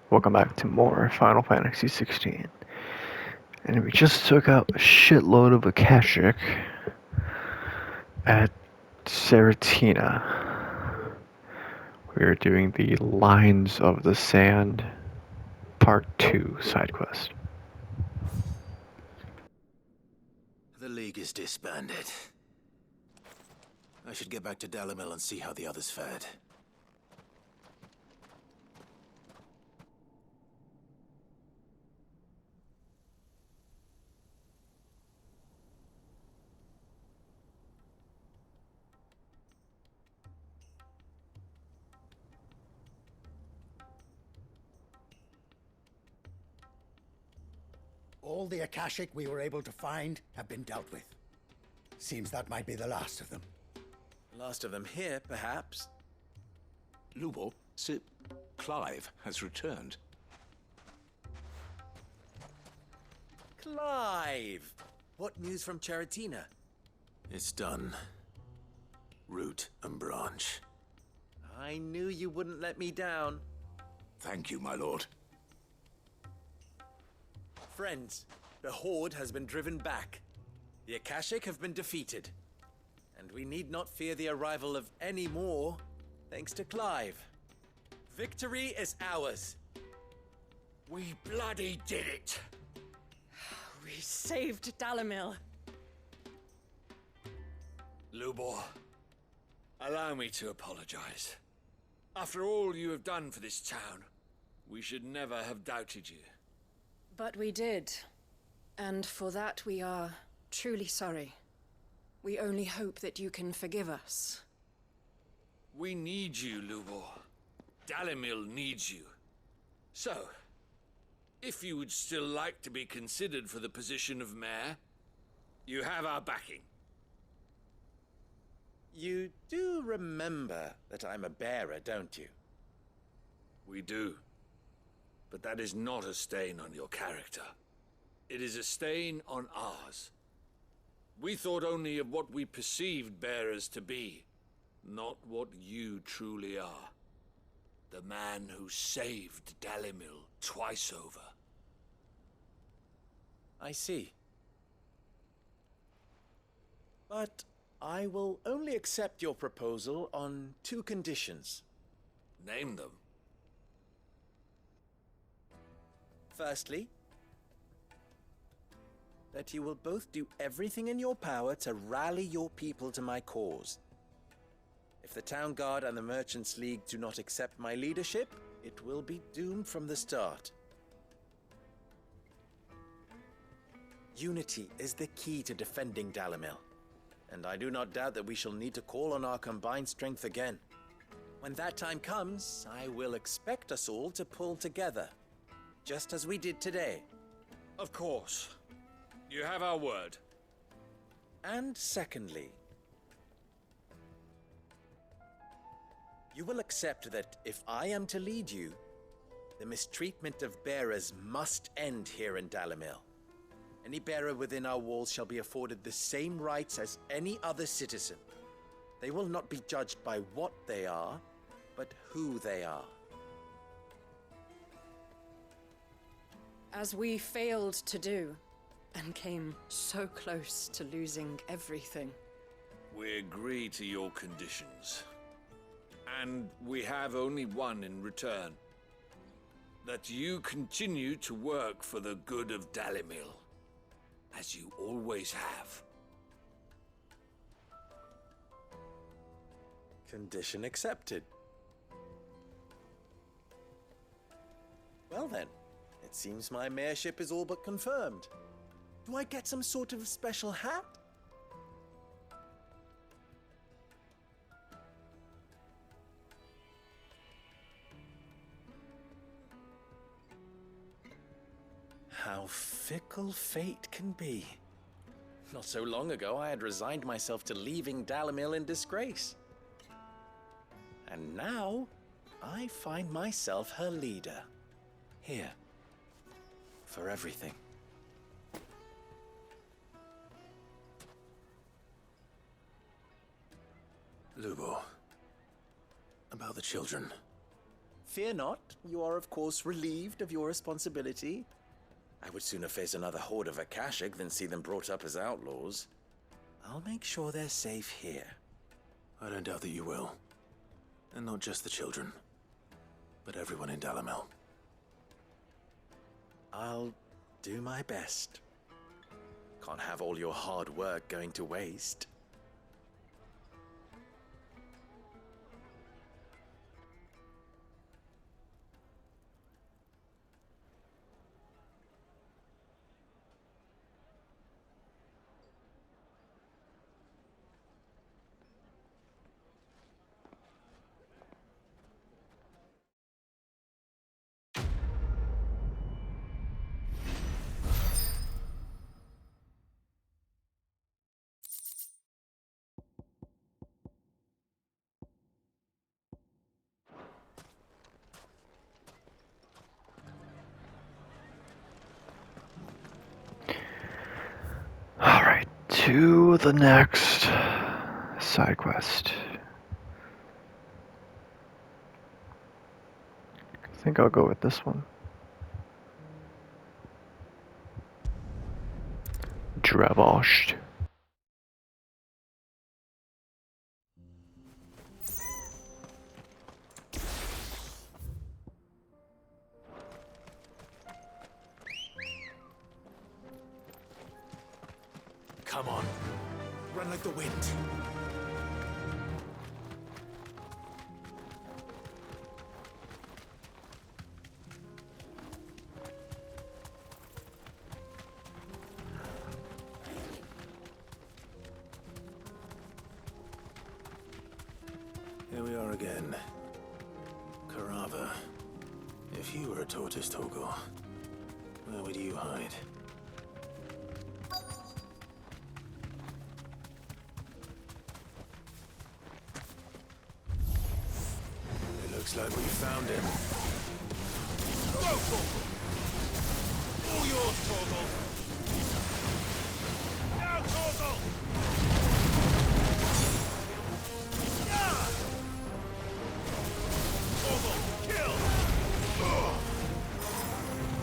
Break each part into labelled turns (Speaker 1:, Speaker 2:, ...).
Speaker 1: Welcome back to more Final Fantasy 16. And we just took out a shitload of Akashic at Seratina. We are doing the Lines of the Sand Part 2 side quest.
Speaker 2: The League is disbanded. I should get back to Dalimil and see how the others fared.
Speaker 3: All the Akashic we were able to find have been dealt with. Seems that might be the last of them.
Speaker 2: Last of them here, perhaps.
Speaker 4: Lubo, Sir Clive has returned.
Speaker 2: Clive! What news from Charitina? It's done. Root and branch. I knew you wouldn't let me down.
Speaker 4: Thank you, my lord.
Speaker 2: Friends, the Horde has been driven back. The Akashic have been defeated. And we need not fear the arrival of any more, thanks to Clive. Victory is ours.
Speaker 4: We bloody did it!
Speaker 5: We saved Dalimil.
Speaker 4: Lubor, allow me to apologize. After all you have done for this town, we should never have doubted you.
Speaker 5: But we did. And for that we are truly sorry. We only hope that you can forgive us.
Speaker 4: We need you, Lubor. Dalimil needs you. So, if you would still like to be considered for the position of mayor, you have our backing.
Speaker 2: You do remember that I'm a bearer, don't you?
Speaker 4: We do. But that is not a stain on your character. It is a stain on ours. We thought only of what we perceived bearers to be, not what you truly are. The man who saved Dalimil twice over.
Speaker 2: I see. But I will only accept your proposal on two conditions.
Speaker 4: Name them.
Speaker 2: Firstly, that you will both do everything in your power to rally your people to my cause. If the Town Guard and the Merchants League do not accept my leadership, it will be doomed from the start. Unity is the key to defending Dalimil, and I do not doubt that we shall need to call on our combined strength again. When that time comes, I will expect us all to pull together, just as we did today.
Speaker 4: Of course. You have our word.
Speaker 2: And secondly, you will accept that if I am to lead you, the mistreatment of bearers must end here in Dalimil. Any bearer within our walls shall be afforded the same rights as any other citizen. They will not be judged by what they are, but who they are.
Speaker 5: As we failed to do, and came so close to losing everything.
Speaker 4: We agree to your conditions. And we have only one in return. That you continue to work for the good of Dalimil, as you always have.
Speaker 2: Condition accepted. Well then, it seems my mayorship is all but confirmed. Do I get some sort of special hat? How fickle fate can be. Not so long ago, I had resigned myself to leaving Dalimil in disgrace. And now, I find myself her leader. Here. For everything. Lubo. About the children. Fear not. You are, of course, relieved of your responsibility. I would sooner face another horde of Akashic than see them brought up as outlaws. I'll make sure they're safe here.
Speaker 6: I don't doubt that you will. And not just the children, but everyone in Dalamel.
Speaker 2: I'll do my best. Can't have all your hard work going to waste.
Speaker 1: Alright, to the next side quest. I think I'll go with this one. Dravosht.
Speaker 6: Come on. Run like the wind. Here we are again. Karava. If you were a tortoise, Torgor, where would you hide? It looks like we found him. Go, Torgor! All yours, Torgor! Now, Torgor! Torgor, kill!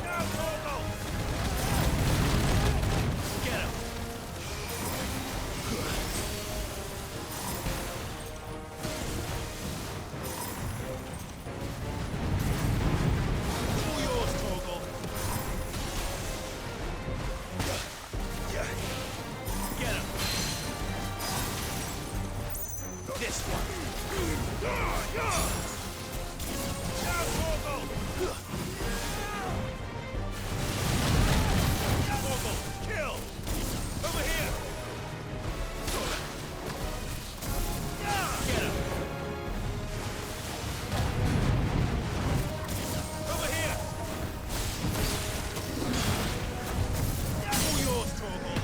Speaker 6: Now, Torgor! Get him! All yours, Torgor! Get him! This one! Now, Torgor! Torgor, kill! Over here! Get him! Over here! All yours, Torgor!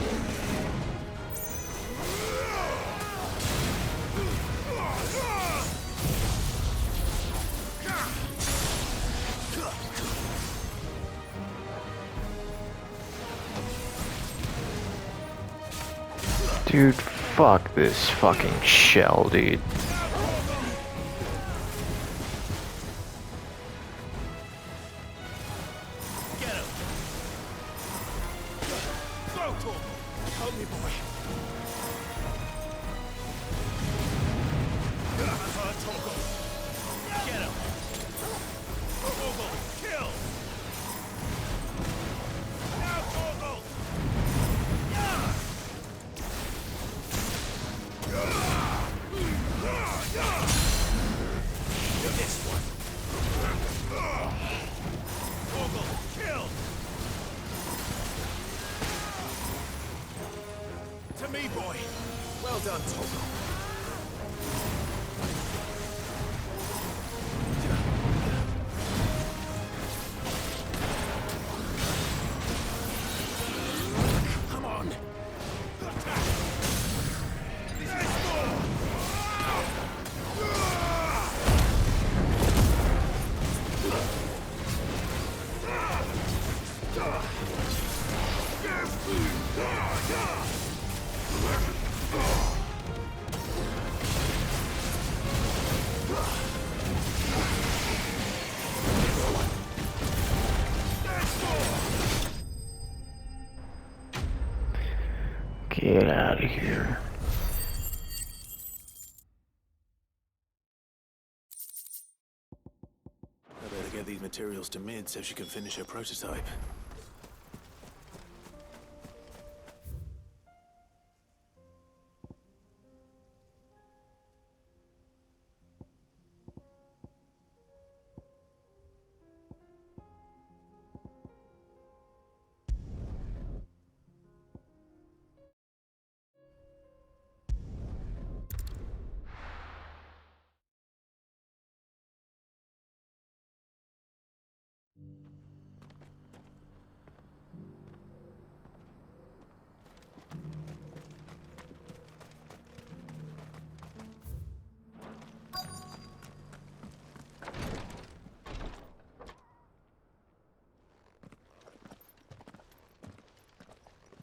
Speaker 1: Dude, fuck this fucking shell, dude.
Speaker 6: Get him! Go, Torgor! Help me, boy! I've heard Torgor! Get him! Torgor, kill! Now, Torgor! This one! Torgor, kill! To me, boy! Well done, Torgor. Come on!
Speaker 1: Get out of here.
Speaker 6: I better get these materials to Mid so she can finish her prototype.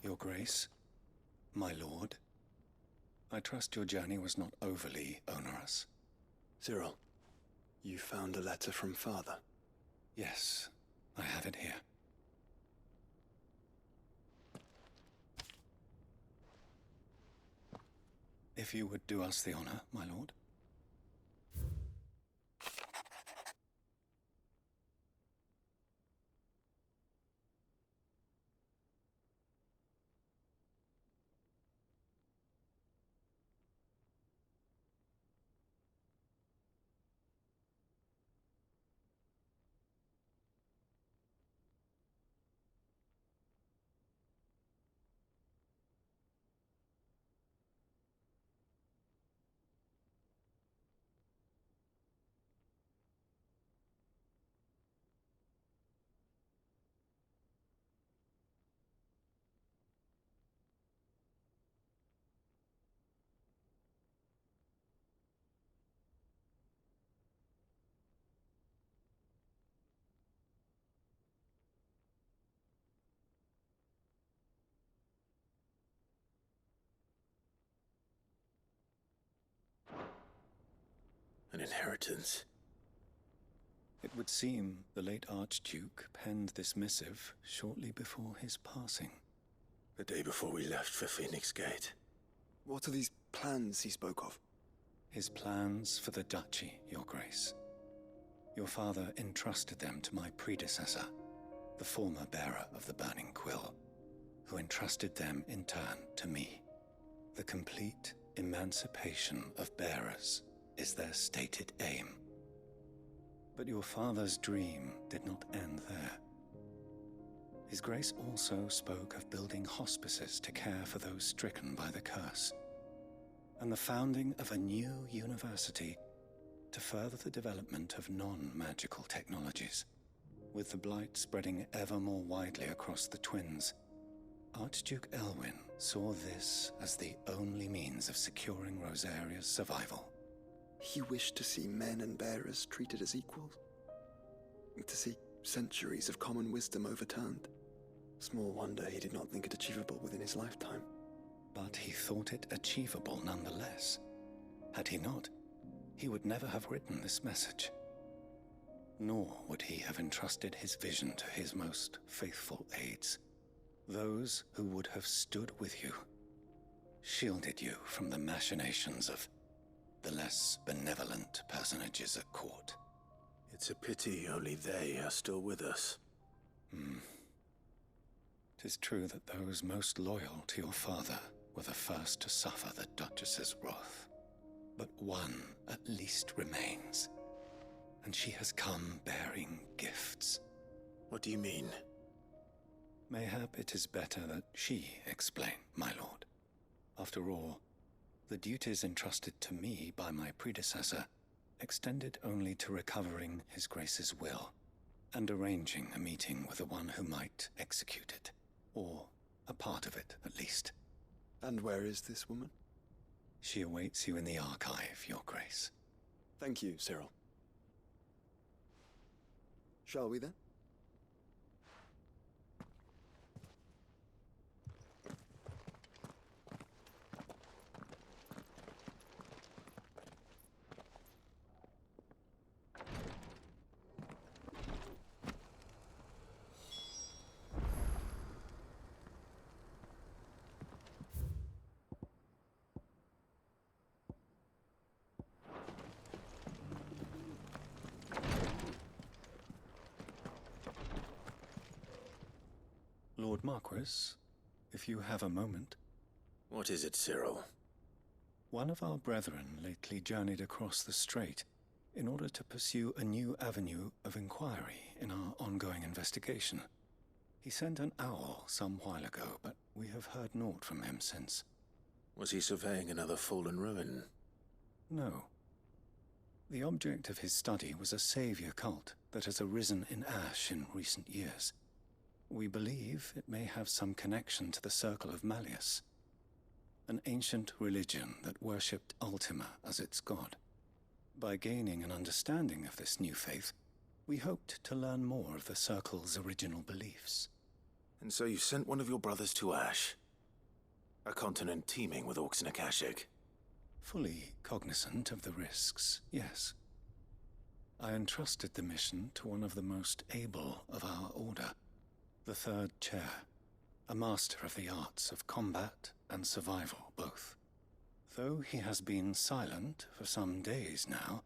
Speaker 7: Your Grace, my lord, I trust your journey was not overly onerous.
Speaker 8: Cyril, you found a letter from Father.
Speaker 7: Yes, I have it here. If you would do us the honor, my lord.
Speaker 6: An inheritance.
Speaker 7: It would seem the late Archduke penned this missive shortly before his passing.
Speaker 6: The day before we left for Phoenix Gate.
Speaker 8: What are these plans he spoke of?
Speaker 7: His plans for the duchy, Your Grace. Your father entrusted them to my predecessor, the former bearer of the Burning Quill, who entrusted them in turn to me. The complete emancipation of bearers is their stated aim. But your father's dream did not end there. His Grace also spoke of building hospices to care for those stricken by the curse, and the founding of a new university to further the development of non-magical technologies. With the blight spreading ever more widely across the twins, Archduke Elwyn saw this as the only means of securing Rosaria's survival.
Speaker 8: He wished to see men and bearers treated as equals. To see centuries of common wisdom overturned. Small wonder he did not think it achievable within his lifetime.
Speaker 7: But he thought it achievable nonetheless. Had he not, he would never have written this message. Nor would he have entrusted his vision to his most faithful aides, those who would have stood with you, shielded you from the machinations of the less benevolent personages at court.
Speaker 6: It's a pity only they are still with us.
Speaker 7: 'Tis true that those most loyal to your father were the first to suffer the Duchess's wrath. But one at least remains, and she has come bearing gifts.
Speaker 6: What do you mean?
Speaker 7: Mayhap it is better that she explain, my lord. After all, the duties entrusted to me by my predecessor extended only to recovering His Grace's will and arranging a meeting with the one who might execute it, or a part of it at least.
Speaker 8: And where is this woman?
Speaker 7: She awaits you in the archive, Your Grace.
Speaker 8: Thank you, Cyril. Shall we then?
Speaker 7: Lord Marquis, if you have a moment.
Speaker 6: What is it, Cyril?
Speaker 7: One of our brethren lately journeyed across the strait in order to pursue a new avenue of inquiry in our ongoing investigation. He sent an owl some while ago, but we have heard naught from him since.
Speaker 6: Was he surveying another fallen ruin?
Speaker 7: No. The object of his study was a savior cult that has arisen in Ash in recent years. We believe it may have some connection to the Circle of Malleus, an ancient religion that worshipped Ultima as its god. By gaining an understanding of this new faith, we hoped to learn more of the Circle's original beliefs.
Speaker 6: And so you sent one of your brothers to Ash? A continent teeming with orcs and Akashic?
Speaker 7: Fully cognizant of the risks, yes. I entrusted the mission to one of the most able of our order, the Third Chair, a master of the arts of combat and survival both. Though he has been silent for some days now,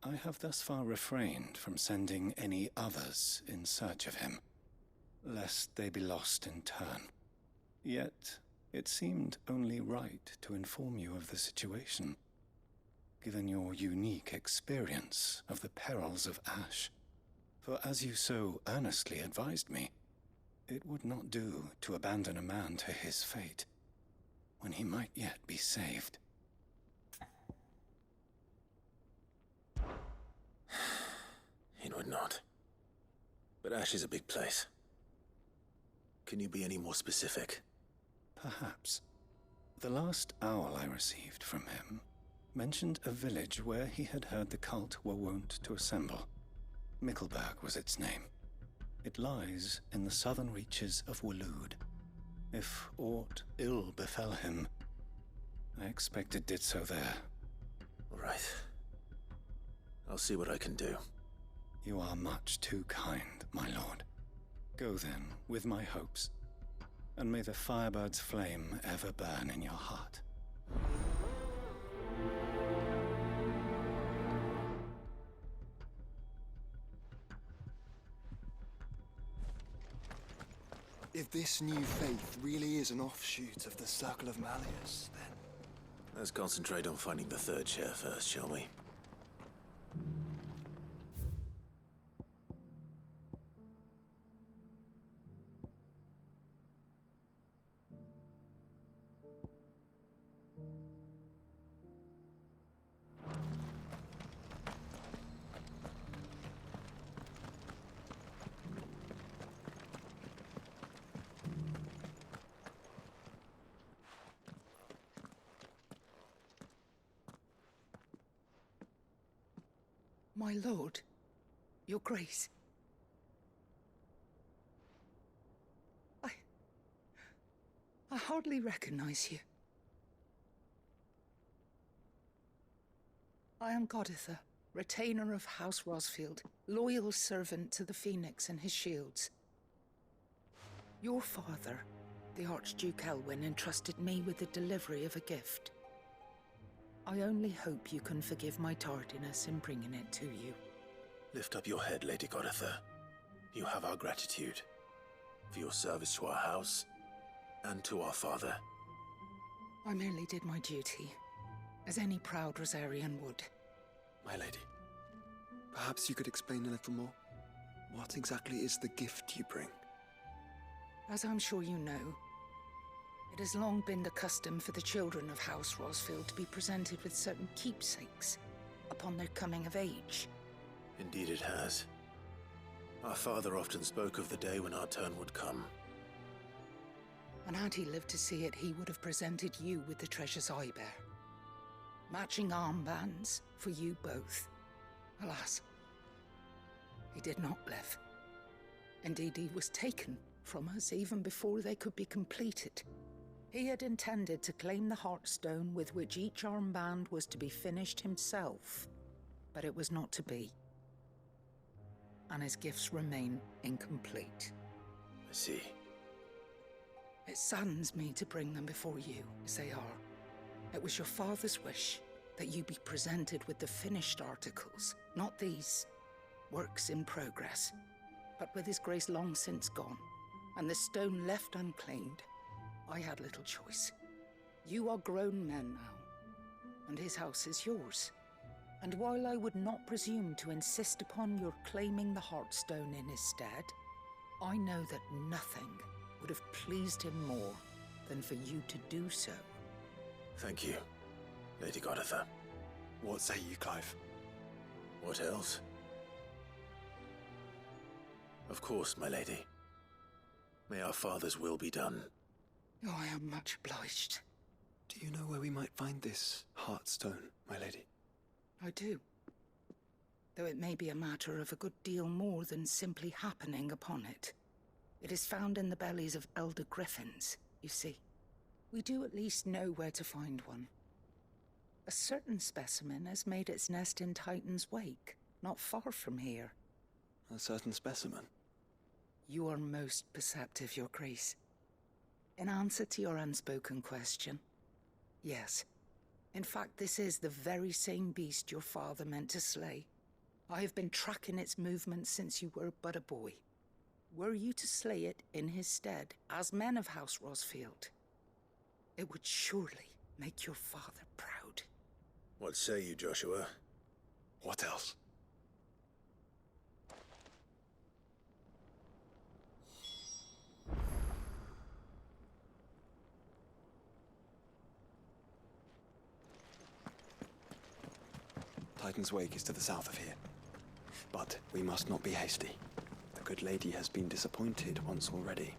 Speaker 7: I have thus far refrained from sending any others in search of him, lest they be lost in turn. Yet, it seemed only right to inform you of the situation, given your unique experience of the perils of Ash. For as you so earnestly advised me, it would not do to abandon a man to his fate, when he might yet be saved.
Speaker 6: It would not. But Ash is a big place. Can you be any more specific?
Speaker 7: Perhaps. The last owl I received from him mentioned a village where he had heard the cult were wont to assemble. Mickleburg was its name. It lies in the southern reaches of Waloed. If aught ill befell him, I expect it did so there.
Speaker 6: All right. I'll see what I can do.
Speaker 7: You are much too kind, my lord. Go then, with my hopes, and may the Firebird's flame ever burn in your heart.
Speaker 8: If this new faith really is an offshoot of the Circle of Malleus, then...
Speaker 6: Let's concentrate on finding the Third Chair first, shall we?
Speaker 9: My lord, your grace. I hardly recognize you. I am Goditha, retainer of House Rosfield, loyal servant to the Phoenix and his shields. Your father, the Archduke Elwyn, entrusted me with the delivery of a gift. I only hope you can forgive my tardiness in bringing it to you.
Speaker 6: Lift up your head, Lady Goditha. You have our gratitude for your service to our house and to our father.
Speaker 9: I merely did my duty, as any proud Rosarian would.
Speaker 8: My lady, perhaps you could explain a little more? What exactly is the gift you bring?
Speaker 9: As I'm sure you know, it has long been the custom for the children of House Rosfield to be presented with certain keepsakes upon their coming of age.
Speaker 6: Indeed it has. Our father often spoke of the day when our turn would come.
Speaker 9: And had he lived to see it, he would have presented you with the treasures I bear. Matching armbands for you both. Alas, he did not live. Indeed, he was taken from us even before they could be completed. He had intended to claim the Heartstone with which each armband was to be finished himself, but it was not to be. And his gifts remain incomplete.
Speaker 6: I see.
Speaker 9: It saddens me to bring them before you, as they are. It was your father's wish that you be presented with the finished articles, not these works in progress, but with his grace long since gone. and the stone left unclaimed, I had little choice. You are grown men now, and his house is yours. And while I would not presume to insist upon your claiming the Heartstone in his stead, I know that nothing would have pleased him more than for you to do so.
Speaker 6: Thank you, Lady Goditha.
Speaker 8: What say you, Clive?
Speaker 6: What else? Of course, my lady. May our father's will be done.
Speaker 9: Oh, I am much obliged.
Speaker 8: Do you know where we might find this Heartstone, my lady?
Speaker 9: I do. Though it may be a matter of a good deal more than simply happening upon it. It is found in the bellies of elder griffins, you see. We do at least know where to find one. A certain specimen has made its nest in Titan's Wake, not far from here.
Speaker 8: A certain specimen?
Speaker 9: You are most perceptive, Your Grace. In answer to your unspoken question, yes. In fact, this is the very same beast your father meant to slay. I have been tracking its movements since you were but a boy. Were you to slay it in his stead, as men of House Rosfield, it would surely make your father proud.
Speaker 6: What say you, Joshua?
Speaker 8: What else? Titan's Wake is to the south of here. But we must not be hasty. The good lady has been disappointed once already.